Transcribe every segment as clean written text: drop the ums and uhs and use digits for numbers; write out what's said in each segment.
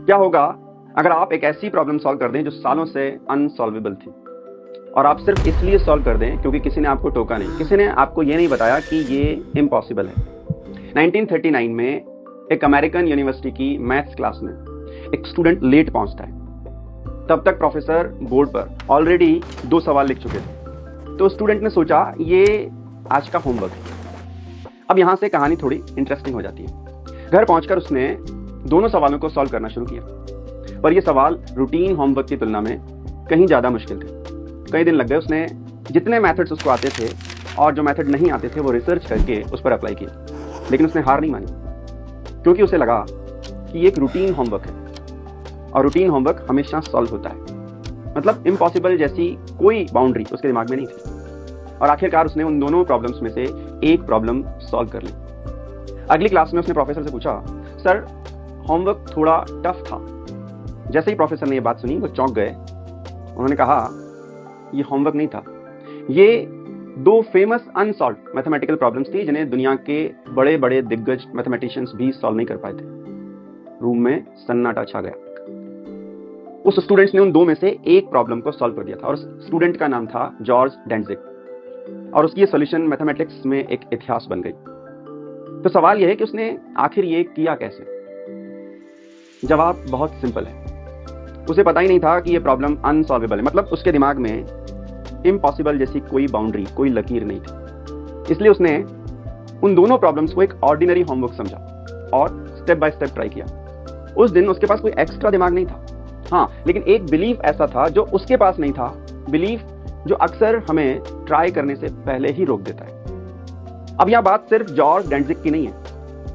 क्या होगा अगर आप एक ऐसी प्रॉब्लम सॉल्व कर दें जो सालों से अनसॉल्वेबल थी और आप सिर्फ इसलिए सॉल्व कर दें क्योंकि किसी ने आपको टोका नहीं, किसी ने आपको ये नहीं बताया कि ये इम्पॉसिबल है। 1939 में एक अमेरिकन यूनिवर्सिटी की मैथ्स क्लास में एक स्टूडेंट लेट पहुंचता है। तब तक प्रोफेसर बोर्ड पर ऑलरेडी 2 सवाल लिख चुके थे। तो स्टूडेंट ने सोचा ये आज का होमवर्क है। अब यहां से कहानी थोड़ी इंटरेस्टिंग हो जाती है। घर पहुंचकर उसने दोनों सवालों को सॉल्व करना शुरू किया, पर ये सवाल रूटीन होमवर्क की तुलना में कहीं ज्यादा मुश्किल थे। कई दिन लग गए। उसने जितने मेथड्स उसको आते थे और जो मेथड नहीं आते थे वो रिसर्च करके उस पर अप्लाई किया, लेकिन उसने हार नहीं मानी, क्योंकि उसे लगा कि ये एक रूटीन होमवर्क है और रूटीन होमवर्क हमेशा सॉल्व होता है। मतलब इम्पॉसिबल जैसी कोई बाउंड्री उसके दिमाग में नहीं थी। और आखिरकार उसने उन दोनों प्रॉब्लम्स में से एक प्रॉब्लम सॉल्व कर ली। अगली क्लास में उसने प्रोफेसर से पूछा, सर होमवर्क थोड़ा टफ था। जैसे ही प्रोफेसर ने ये बात सुनी वो चौंक गए। उन्होंने कहा ये होमवर्क नहीं था, ये 2 फेमस अनसॉल्व मैथमेटिकल प्रॉब्लम्स थी जिन्हें दुनिया के बड़े बड़े दिग्गज मैथमेटिशियंस भी सॉल्व नहीं कर पाए थे। रूम में सन्नाटा छा गया। उस स्टूडेंट्स ने उन 2 में से एक प्रॉब्लम को सॉल्व कर दिया था और उस स्टूडेंट का नाम था जॉर्ज डेंजिक, और उसकी सोल्यूशन मैथमेटिक्स में एक इतिहास बन गई। तो सवाल यह है कि उसने आखिर ये किया कैसे? जवाब बहुत सिंपल है। उसे पता ही नहीं था कि ये प्रॉब्लम अनसॉल्वेबल है। मतलब उसके दिमाग में इम्पॉसिबल जैसी कोई बाउंड्री, कोई लकीर नहीं थी। इसलिए उसने उन दोनों प्रॉब्लम्स को एक ऑर्डिनरी होमवर्क समझा और स्टेप बाय स्टेप ट्राई किया। उस दिन उसके पास कोई एक्स्ट्रा दिमाग नहीं था, हाँ, लेकिन एक बिलीफ ऐसा था जो उसके पास नहीं था। बिलीफ जो अक्सर हमें ट्राई करने से पहले ही रोक देता है। अब यह बात सिर्फ जॉर्ज डेंजिक की नहीं है,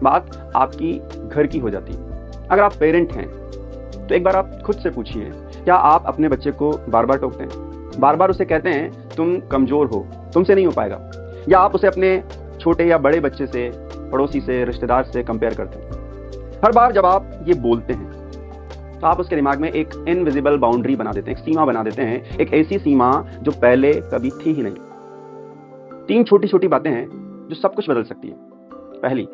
बात आपकी घर की हो जाती है। अगर आप पेरेंट हैं तो एक बार आप खुद से पूछिए, क्या आप अपने बच्चे को बार बार टोकते हैं? बार बार उसे कहते हैं तुम कमजोर हो, तुमसे नहीं हो पाएगा? या आप उसे अपने छोटे या बड़े बच्चे से, पड़ोसी से, रिश्तेदार से कंपेयर करते हैं? हर बार जब आप ये बोलते हैं तो आप उसके दिमाग में एक इनविजिबल बाउंड्री बना देते हैं, एक सीमा बना देते हैं, एक ऐसी सीमा जो पहले कभी थी ही नहीं। 3 छोटी छोटी बातें हैं जो सब कुछ बदल सकती है। पहली,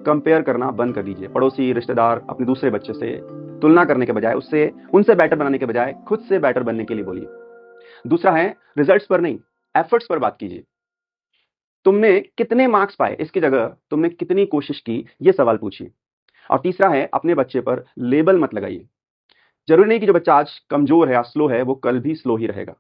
कंपेयर करना बंद कर दीजिए। पड़ोसी, रिश्तेदार, अपने दूसरे बच्चे से तुलना करने के बजाय उनसे बेटर बनाने के बजाय खुद से बेटर बनने के लिए बोलिए। दूसरा है, रिजल्ट्स पर नहीं, एफर्ट्स पर बात कीजिए। तुमने कितने मार्क्स पाए इसकी जगह तुमने कितनी कोशिश की, ये सवाल पूछिए। और तीसरा है, अपने बच्चे पर लेबल मत लगाइए। जरूरी नहीं कि जो बच्चा आज कमजोर है या स्लो है वो कल भी स्लो ही रहेगा।